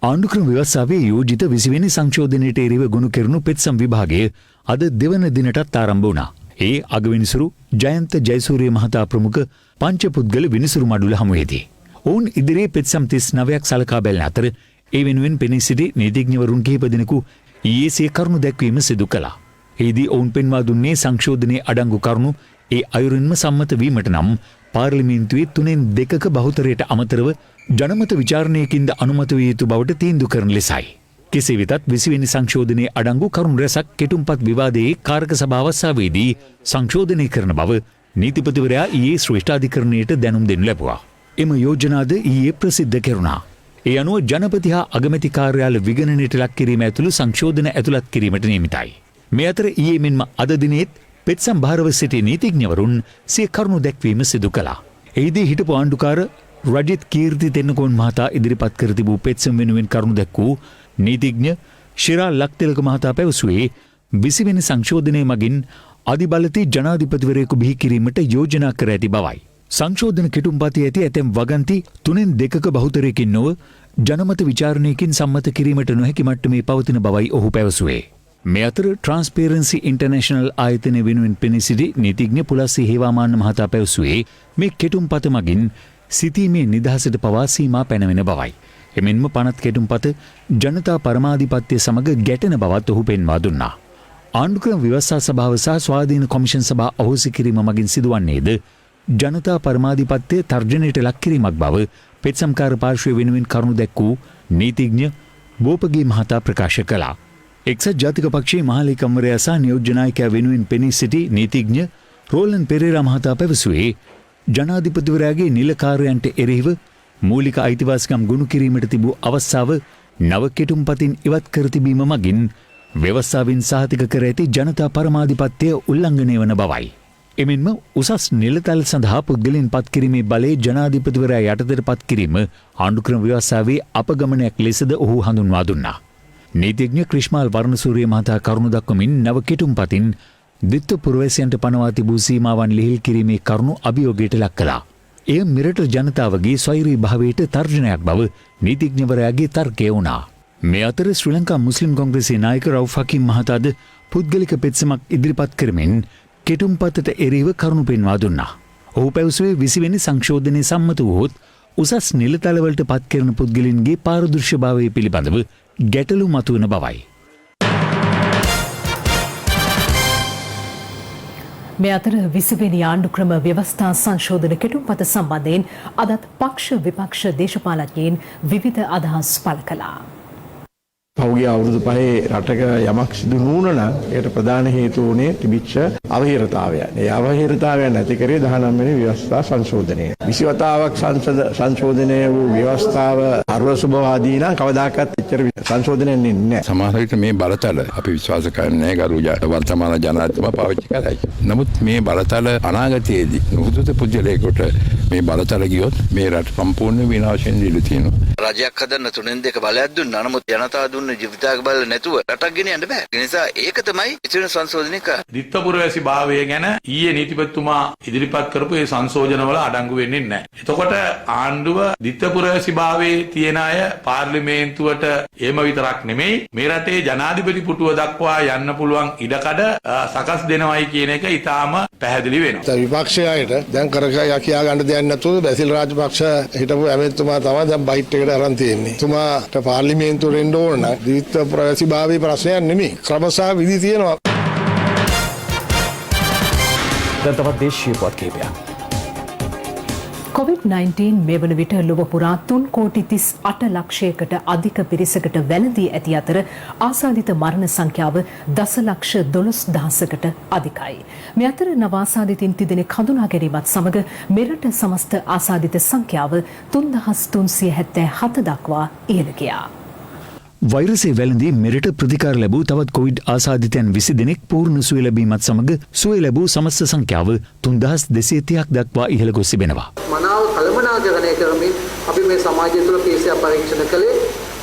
ආණ්ඩුක්‍රම ව්‍යවස්ථාවේ යෝජිත 20 වෙනි සංශෝධනයට එරෙහිව ගොනු කෙරුණු පෙත්සම් විභාගය අද දෙවන දිනටත් ආරම්භ වුණා. ඒ අගවිනිසුරු ජයන්ත ජයසූරිය මහතා ප්‍රමුඛ පංචපුද්ගල විනිසුරු මඩුල හමුවේදී ඔවුන් ඉදිරියේ පෙත්සම් 39ක් සලකා බැලන අතර ඒ වෙනුවෙන් පෙනී සිටි නීතිඥවරුන් කිහිප දෙනෙකු ඊයේ සිය කරුණු දැක්වීම සිදු කළා. එහිදී ඔවුන් පෙන්වා දුන්නේ සංශෝධනයේ අඩංගු කරුණු ඒ අයුරින්ම සම්මත වීමට නම් පාර්ලිමේන්තුවේ 3/2ක බහුතරයට අමතරව ජනමත විචාරණයකින්ද අනුමත විය යුතු බවට තීන්දුව කරන ලෙසයි. කෙසේ වෙතත් 20 වෙනි සංශෝධනයේ අඩංගු කරුණු රැසක් කෙටුම්පත් විවාදයේ කාරක සභාව අවස්ථාවේදී සංශෝධනය කරන බව නීතිපතිවරයා ඊයේ ශ්‍රේෂ්ඨාධිකරණයට දැනුම් දෙනු ලැබුවා. එම යෝජනාද ඊයේ ප්‍රසිද්ධ කෙරුණා. ඒ අනුව ජනපති හා අගමැති කාර්යාල විගණනයට ලක් කිරීම ඇතුළු සංශෝධන ඇතුළත් කිරීමට නියමිතයි. මේ අතර ඊයේ මෙන්ම අද දිනේත් පෙත්සම් භාරව සිටි නීතිඥවරුන් සිය කරුණු දැක්වීම සිදු කළා. එහිදී හිටපු ආණ්ඩුකාර රජිත් කීර්ති තෙන්නකෝන් මහතා ඉදිරිපත් කර තිබූ පෙත්සම් වෙනුවෙන් කරුණු දැක්වූ නීතිඥ ශිරා ලක්තිලක මහතා පැවසුවේ 20 වෙනි සංශෝධනය මගින් අධිබලතී ජනාධිපතිවරයෙකු බිහි කිරීමට යෝජනා කර ඇති බවයි. සංශෝධන කෙටුම්පතේ ඇති ඇතැම් වගන්ති 3/2ක බහුතරයකින් නොව ජනමත විචාරණයකින් සම්මත කිරීමට නොහැකි මට්ටමේ පවතින බවයි ඔහු පැවසුවේ. මේ අතර ට්‍රාන්ස්පේරන්සි ඉන්ටර්නැෂනල් ආයතනය වෙනුවෙන් පෙනී සිටි නීතිඥ පුලස්සි හේවාමාන්න මහතා පැවසුවේ මේ කෙටුම්පත මගින් සිතීමේ නිදහසට පවා සීමා පැනවෙන බවයි. එමෙන්ම පනත් කෙටුම්පත ජනතා පරමාධිපත්‍ය සමග ගැටෙන බවත් ඔහු පෙන්වා දුන්නා. ආණ්ඩුක්‍රම ව්‍යවස්ථා සභාව සහ ස්වාධීන කොමිෂන් සභා අහෝසි කිරීම මගින් සිදුවන්නේද ජනතා පරමාධිපත්‍ය තර්ජනයට ලක් කිරීමක් බව පෙත්සම්කාර පාර්ශ්වය වෙනුවෙන් කරුණු දැක්වූ නීතිඥ බෝපගේ මහතා ප්‍රකාශ කළා. එක්සත් ජාතික පක්ෂයේ මහලේකම්වරයා සහ නියෝජ්‍ය නායකයා වෙනුවෙන් පෙනී සිටි නීතිඥ රෝලන් පෙරේරා මහතා පැවසුවේ ජනාධිපතිවරයාගේ නිල කාර්යයන්ට එරෙහිව මූලික අයිතිවාසිකම් ගොනු කිරීමට තිබූ අවස්ථාව නව කෙටුම්පතින් ඉවත් කර තිබීම මගින් ව්‍යවස්ථාවෙන් සහතික කර ඇති ජනතා පරමාධිපත්‍ය උල්ලංඝනය වන බවයි. එමෙන්ම උසස් නිලතල් සඳහා පුද්ගලයන් පත් කිරීමේ බලය ජනාධිපතිවරයා යටතට පත් කිරීම ආණ්ඩුක්‍රම ව්‍යවස්ථාවේ අපගමනයක් ලෙසද ඔහු හඳුන්වා දුන්නා. නීතිඥ ක්‍රිෂ්මාල් වර්ණසූරිය මහතා කරුණු දක්වමින් නව කෙටුම්පතින් ද්විත්ව පුරවැසියන්ට පනවා තිබූ සීමාවන් ලිහිල් කිරීමේ කරුණු අභියෝගයට ලක් කළා. එය මෙරට ජනතාවගේ ස්වෛරී භාවයට තර්ජනයක් බව නීතිඥවරයාගේ තර්කය වුණා. මේ අතර ශ්‍රී ලංකා මුස්ලිම් කොංග්‍රසයේ නායක රවුෆ් හකීම් මහතාද පුද්ගලික පෙත්සමක් ඉදිරිපත් කරමින් කෙටුම්පතට එරෙහිව කරුණු පෙන්වා දුන්නා. ඔහු පැවසුවේ 20 වෙනි සංශෝධනයේ සම්මත වුවහොත් උසස් නිලතලවලට පත් කරන පුද්ගලයන්ගේ පාරදෘශ්‍යභාවය පිළිබඳව ගැටලු මතුවන බවයි. මේ අතර 20 වෙනි ආණ්ඩුක්‍රම ව්‍යවස්ථා සංශෝධන කෙටුම්පත සම්බන්ධයෙන් අදත් පක්ෂ විපක්ෂ දේශපාලඥයින් විවිධ අදහස් පළ කළා. පහුගිය අවුරුදු පහේ රටක යමක් සිදු වුණ නම් ඒකට ප්‍රධාන හේතුව උනේ තිබිච්ච අවහිරතාවය. ඒ අවහිරතාවය නැති කරේ 19 වෙනි ව්‍යවස්ථා සංශෝධනය. 20 වතාවක් සංශෝධනය වූ ව්‍යවස්ථාව අර්වසුභවාදී නම් කවදාකවත් එච්චර සංශෝධනයක් නෙන්නේ නැහැ. සමහර විට මේ බලතල අපි විශ්වාස කරන්නේ ගරු වර්තමාන ජනාධිපතිතුමා පාවිච්චි කරයි. නමුත් මේ බලතල අනාගතයේදී නුහුදුත පුජ්‍යලයකට මේ බලතල ගියොත් මේ රට සම්පූර්ණ විනාශයෙන් ඉඳී තියෙනවා. රජයක් හදන්න 3/2 බලයක් දුන්නා. නමුත් ජනතාව දුන්නේ ජීවිතාක බල නැතුව රටක් ගෙන යන්න බෑ. ඒ නිසා ඒක තමයි ඉතිරි සංශෝධනය කරන්නේ. දිත්තපුරවැසි භාවය ගැන ඊයේ නීතිපතිතුමා ඉදිරිපත් කරපු ඒ සංශෝධනවල අඩංගු වෙන්නේ නැහැ. එතකොට ආණ්ඩුව දිත්තපුරවැසි භාවයේ තියෙන අය පාර්ලිමේන්තුවට එහෙම විතරක් නෙමෙයි මේ රටේ ජනාධිපති පුටුව දක්වා යන්න පුළුවන් ඉඩකඩ සකස් දෙනවයි කියන එක ඊටාම පැහැදිලි වෙනවා. විපක්ෂයට දැන් කරගා කියා ගන්න දෙයක් නැතුව බැසිල් රාජපක්ෂ හිටපු ඇමතිතුමා තමයි දැන් බයිට් එකට අරන් තියෙන්නේ. තුමාට පාර්ලිමේන්තුවට එන්න ඕන නම් දිත්තපුරවැසි භාවයේ ප්‍රශ්නයක් නෙමෙයි. ක්‍රමසහ විධි තියෙනවා. දැන් තවත් දේශීය පොත් කිහිපයක්. COVID-19 මේ වන විට ලොව පුරා 3 කෝටි 38 ලක්ෂයකට අධික පිරිසකට වැළඳී ඇති අතර ආසාදිත මරණ සංඛ්‍යාව දසලක්ෂ 12,000කට අධිකයි. මේ අතර නවාසාදිතින් තිදෙනෙක් හඳුනා ගැනීමත් සමග මෙරට සමස්ත ආසාදිත සංඛ්‍යාව 3,377 දක්වා ඉහළ ගියා. වෛරසය වැළඳී මෙරට ප්‍රතිකාර ලැබූ තවත් කොවිඩ් ආසාදිතයන් 20 දෙනෙක් පූර්ණ සුවය ලැබීමත් සමග සුවය ලැබූ සමස්ත සංඛ්‍යාව 3,230ක් දක්වා ඉහළ ගොස් තිබෙනවා. මනාව කළමනාකරණය කරමින් අපි මේ සමාජය තුළ PCR පරීක්ෂණ කළේ.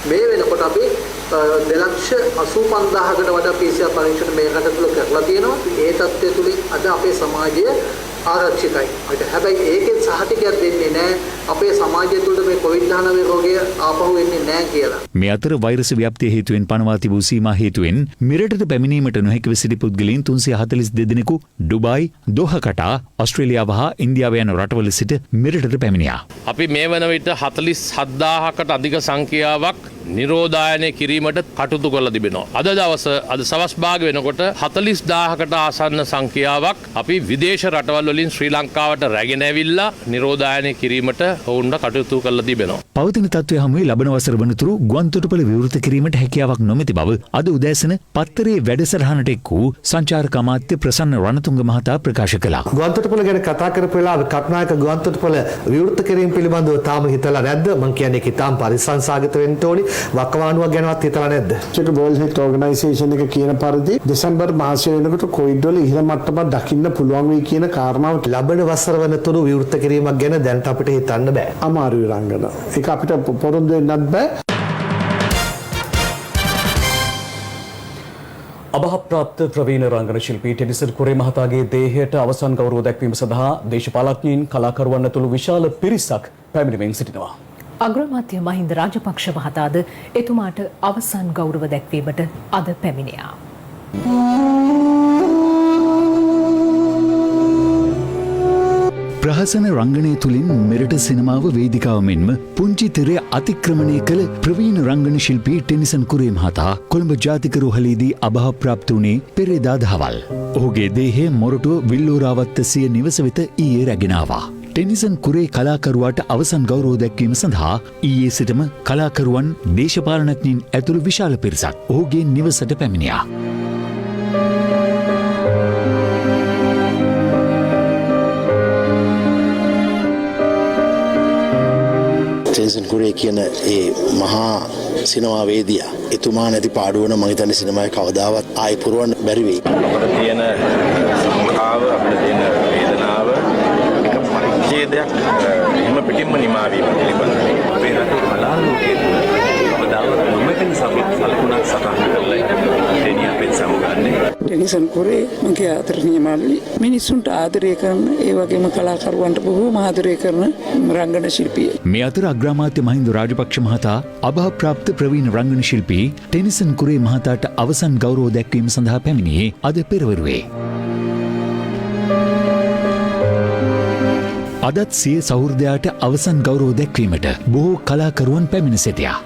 මේ වෙනකොට අපි 2,85,000කට වඩා PCR පරීක්ෂණ මේ රට තුළ කරලා තියෙනවා. ඒ තත්ත්වය තුළින් අද අපේ සමාජය ආරක්ෂිතයි. හැබැයි ඒකෙන් සහතිකයක් දෙන්නේ නැහැ අපේ සමාජය තුළ මේ COVID-19 රෝගය ආපහු එන්නේ නැහැ කියලා. මේ අතර වෛරස ව්‍යාප්තිය හේතුවෙන් පනවා තිබූ සීමා හේතුවෙන් මෙරටට පැමිණීමට නොහැකිව සිටි පුද්ගලයන් 342 දෙනෙකු ඩුබායි, දෝහා කටා, ඕස්ට්‍රේලියාව හා ඉන්දියාව යන රටවල සිට මෙරටට පැමිණියා. අපි මේ වන විට 47,000කට අධික සංඛ්‍යාවක් නිරෝධායනය කිරීමට කටයුතු කරලා තිබෙනවා. අද සවස් භාග වෙනකොට 40,000කට ආසන්න සංඛ්‍යාවක් අපි විදේශ රටවල් වලින් ශ්‍රී ලංකාවට රැගෙන ඇවිල්ලා නිරෝධායනය කිරීමට ඔවුන්ට කටයුතු කරලා තිබෙනවා. පවතින තත්ත්වය හමුවේ ලබන වසර වනතුරු ගුවන්තොටුපළ විවෘත කිරීමට හැකියාවක් නොමැති බව අද උදෑසන පත්තරේ වැඩසටහනට එක් වූ සංචාරක අමාත්‍ය ප්‍රසන්න රණතුංග මහතා ප්‍රකාශ කළා. ගුවන්තොටුපළ ගැන කතා කරපු වෙලාවේ කටුනායක ගුවන්තොටුපළ විවෘත කිරීම පිළිබඳව තාම හිතලා නැද්ද? මම කියන්නේ කිතාම් පරිසංසාගත වෙන්න ඕනි. වකවානුවක් ගැනවත් හිතලා නැද්ද? ඒක වර්ල්ඩ් හෙල්ත් ඕගනයිසේෂන් එක කියන පරිදි දෙසැම්බර් මාසය වෙනකොට කොවිඩ් වල ඉහළ මට්ටමක් දකින්න පුළුවන් වෙයි කියන කාරණාව ලබන වසර වනතුරු විවෘත කිරීමක් ගැන දැනට අපිට හිතන්න බෑ. අමාරුයි රංගන. ඒක අපිට පොරොන්දු වෙන්නත් බෑ. අභාවප්‍රාප්ත ප්‍රවීණ රංගන ශිල්පී ටෙනිසන් කුරේ මහතාගේ දේහයට අවසන් ගෞරව දැක්වීම සඳහා දේශපාලඥයින් කලාකරුවන් ඇතුළු විශාල පිරිසක් පැමිණෙමින් සිටිනවා. අග්‍රාමාත්‍ය මහින්ද රාජපක්ෂ මහතාද එතුමාට අවසන් ගෞරව දැක්වීමට අද පැමිණියා. ප්‍රහසන රංගනය තුළින් මෙරට සිනමාව වේදිකාව මෙන්ම පුංචි තිරය අතික්‍රමණය කළ ප්‍රවීණ රංගන ශිල්පී ටෙනිසන් කුරේ මහතා කොළඹ ජාතික රෝහලේදී අභාවප්‍රාප්ත වුණේ පෙරේදා දහවල්. ඔහුගේ දේහය මොරටුව විල්ලූරාවත්ත සිය නිවස වෙත ඊයේ රැගෙන ආවා. ටෙනිසන් කුරේ කලාකරුවාට අවසන් ගෞරව දැක්වීම සඳහා ඊයේ සිටම කලාකරුවන් දේශපාලනඥයින් ඇතුළු විශාල පිරිසක් ඔහුගේ නිවසට පැමිණියා. ටෙනිසන් කුරේ කියන ඒ මහා සිනමාවේදියා එතුමා නැති පාඩුවන මම හිතන්නේ සිනමාවේ කවදාවත් ආයි පුරවන්න බැරි වෙයි. අපිට තියෙන සංඛාව අපිට තියෙන වේදනාව එක පරිච්ඡේදයක් එහෙම පිටින්ම නිමා වීම පිළිබඳව අපේ රටේ කලා ලෝකයේ කවදාවත් නොමැතින සල්කුණක් සටහන් කරලා දෙනිය අපෙන් සමුගන්නේ. ටෙනිසන් කුරේ මගේ ආදරණීය මල්ලි මිනිසුන්ට ආදරය කරන ඒ වගේම කලාකරුවන්ට බොහෝම ආදරය කරන රංගන ශිල්පියෙක්. මේ අතර අග්‍රාමාත්‍ය මහින්ද රාජපක්ෂ මහතා අභාවප්‍රාප්ත ප්‍රවීණ රංගන ශිල්පී ටෙනිසන් කුරේ මහතාට අවසන් ගෞරව දැක්වීම සඳහා පැමිණියේ අද පෙරවරුවේ. අදත් සිය සහෘදයාට අවසන් ගෞරව දැක්වීමට බොහෝ කලාකරුවන් පැමිණ සිටියා.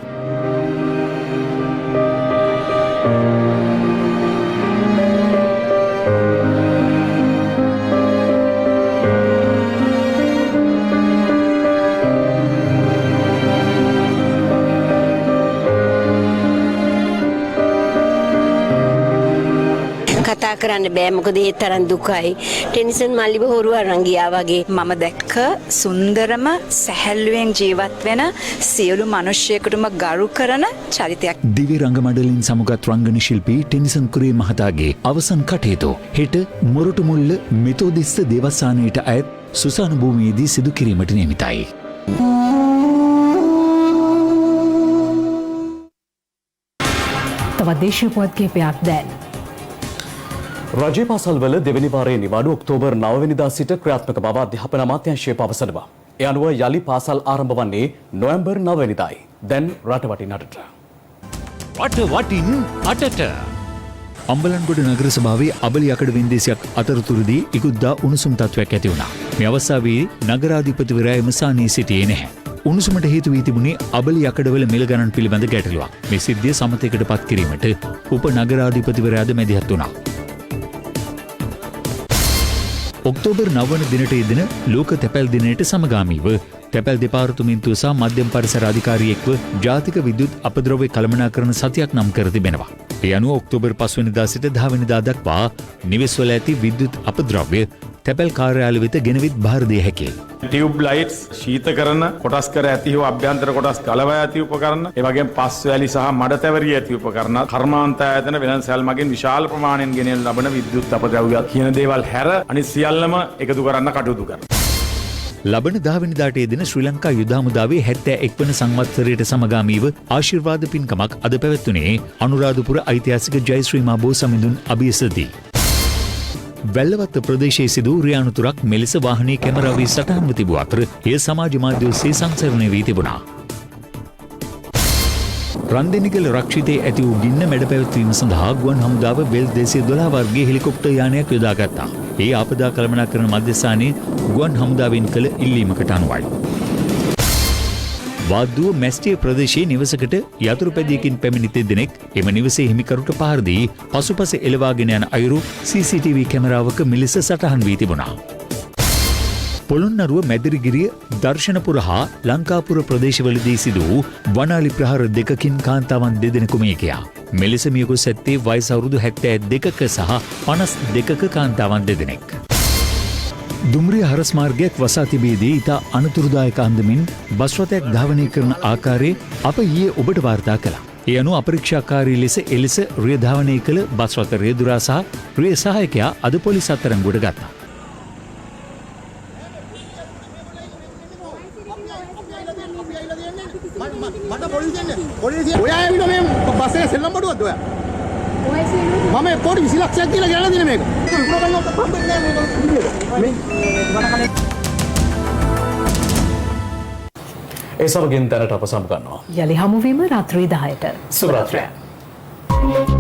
කතා කරන්න බෑ මොකද ඒ තරම් දුකයි. ටෙනිසන් මල්ලිව හොරුව අරන් ගියා වගේ. මම දැක්ක සුන්දරම සැහැල්ලුවෙන් ජීවත් වෙන සියලු මිනිස්සෙකුටම ගරු කරන චරිතයක්. දිවි රංග මඩලින් සමුගත් රංගන ශිල්පී ටෙනිසන් කුරේ මහතාගේ අවසන් කටයුතු හෙට මොරටුමුල්ල මෙතෝදිස්ස දේවස්ථානයට අයත් සුසාන භූමියේදී සිදු කිරීමට නියමිතයි. තවත් දේශීය පුවත් කිහිපයක් දැන්. රජයේ පාසල්වල දෙවැනි වාරයේ නිවාඩු ඔක්තෝබර් 9 වෙනිදා සිට ක්‍රියාත්මක බව අධ්‍යාපන අමාත්‍යාංශය පවසනවා. ඒ අනුව යලි පාසල් ආරම්භ වන්නේ නොවැම්බර් 9 වෙනිදායි. දැන් රටවටින් අටට. වටින් අටට. අම්බලන්ගොඩ නගර සභාවේ අබලි යකඩ වෙන්දේසියක් අතරතුරදී ඉකුද්දා උණුසුම් තත්ත්වයක් ඇති වුණා. මේ අවස්ථාවේ නගරාධිපතිවරයා එමසානී සිටියේ නැහැ. උණුසුමට හේතු වී තිබුණේ අබලි යකඩවල මිල ගණන් පිළිබඳ ගැටලුවක්. මේ සිද්ධිය සමතයකට පත් කිරීමට උප නගරාධිපතිවරයාද මැදිහත් වුණා. ඔක්තෝබර් 9 වන දිනට යෙදෙන ලෝක තැපැල් දිනයට සමගාමීව තැපැල් දෙපාර්තමේන්තුව සහ මධ්‍යම පරිසර අධිකාරියෙක්ව ජාතික විද්‍යුත් අපද්‍රව්‍ය කළමනාකරන සතියක් නම් කර තිබෙනවා. ඒ අනුව ඔක්තෝබර් 5 වෙනිදා සිට 10 වෙනිදා දක්වා නිවෙස්වල ඇති විද්‍යුත් අපද්‍රව්‍ය තැපැල් කාර්යාල වෙත ගෙනවිත් බාර දිය හැකියි. ටියුබ් ලයිට්ස් ශීතකරන කොටස් කර ඇති හෝ අභ්‍යන්තර කොටස් ගලවා ඇති උපකරණ ඒ වගේම පස් වැලි සහ මඩ තැවරිය ඇති උපකරණ කර්මාන්ත ආයතන වෙළඳසැල් මගින් විශාල ප්‍රමාණයෙන් ගෙනෙන ලබන විද්‍යුත් අපද්‍රව්‍ය කියන දේවල් හැර අනිත් සියල්ලම එකතු කරන්න කටයුතු කරනවා. ලබන 10 වෙනිදාට යෙදෙන ශ්‍රී ලංකා යුද හමුදාවේ 71 වන සංවත්සරයට සමගාමීව ආශිර්වාද පින්කමක් අද පැවැත්වුණේ අනුරාධපුර ඓතිහාසික ජයශ්‍රී මා බෝ සමිඳුන් අභියසදී. වැල්ලවත්ත ප්‍රදේශයේ සිදු රියානුතුරක් මෙලෙස වාහනයේ කැමරාවේ සටහන්ව තිබූ අතර එය සමාජ මාධ්‍ය ඔස්සේ සංසරණය වී තිබුණා. රන්දෙනිගල රක්ෂිතයේ ඇති වූ ගින්න මැඩ පැවැත්වීම සඳහා ගුවන් හමුදාව බෙල් 212 වර්ගයේ හෙලිකොප්ටර් යානයක් යොදාගත්තා. ඒ ආපදා කළමනාකරණ මධ්‍යස්ථානයේ ගුවන් හමුදාවෙන් කළ ඉල්ලීමකට අනුවයි. වාද්දුව මැස්ටිය ප්‍රදේශයේ නිවසකට යතුරුපැදියකින් පැමිණි දෙදෙනෙක් එම නිවසේ හිමිකරුට පහර දී පසුපස එළවාගෙන යන අයුරු CCTV කැමරාවක මෙලෙස සටහන් වී තිබුණා. පොළොන්නරුව මැදිරිගිරිය දර්ශනපුර හා ලංකාපුර ප්‍රදේශවලදී සිදු වූ වනාලි ප්‍රහාර දෙකකින් කාන්තාවන් දෙදෙනෙකු මිය ගියා. මෙලෙස මියගොස් ඇත්තේ වයස අවුරුදු 72ක සහ 52ක කාන්තාවන් දෙදෙනෙක්. දුම්රිය හරස් මාර්ගයක් වසා තිබේදී ඉතා අනතුරුදායක අන්දමින් බස් රථයක් ධාවනය කරන ආකාරය අප ඊයේ ඔබට වාර්තා කළා. ඒ අනුව අපරීක්ෂාකාරී ලෙස එලෙස රිය ධාවනය කළ බස් රථ රියදුරා සහ රිය සහායකයා අද පොලිස් අත්අඩංගුවට ගත්තා. ඔයා ඇවිල්ලා මේ බස්සේ සෙල්ලම් බඩුවක්ද ඔයා? මම කෝටි 20 ලක්ෂයක් දීලා ගෙනලා දෙන මේක. ඒ සමගින් දැනට අප සමගන්නවා. යලි හමුවීම රාත්‍රී 10ට. සුබ රාත්‍රියක්.